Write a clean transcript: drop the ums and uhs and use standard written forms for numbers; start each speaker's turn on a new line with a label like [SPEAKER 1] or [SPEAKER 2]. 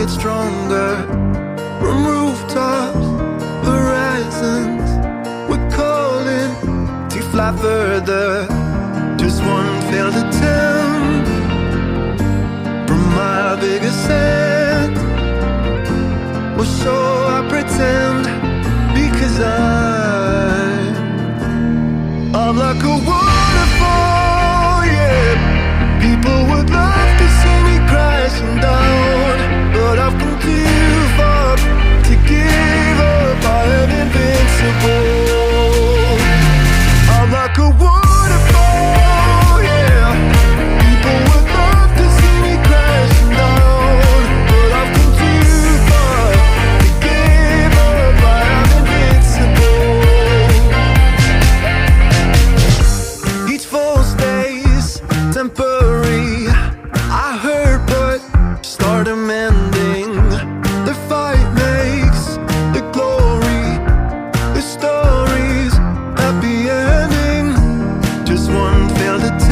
[SPEAKER 1] get stronger. From rooftops, horizons, we're calling to fly further. Just one failed attempt from my big ascent. Well, so I pretend, because I'm like a waterfall, yeah. People would love to see me crashing down, but I've come too far to give up. I am invincible. I'm like a waterfall, yeah. People would love to see me crashing down, but I've come too far to give up. I am invincible. Each fall stays temporary. I hurt, but start amending. The fight makes the glory, the story's happy ending. Just one failed attempt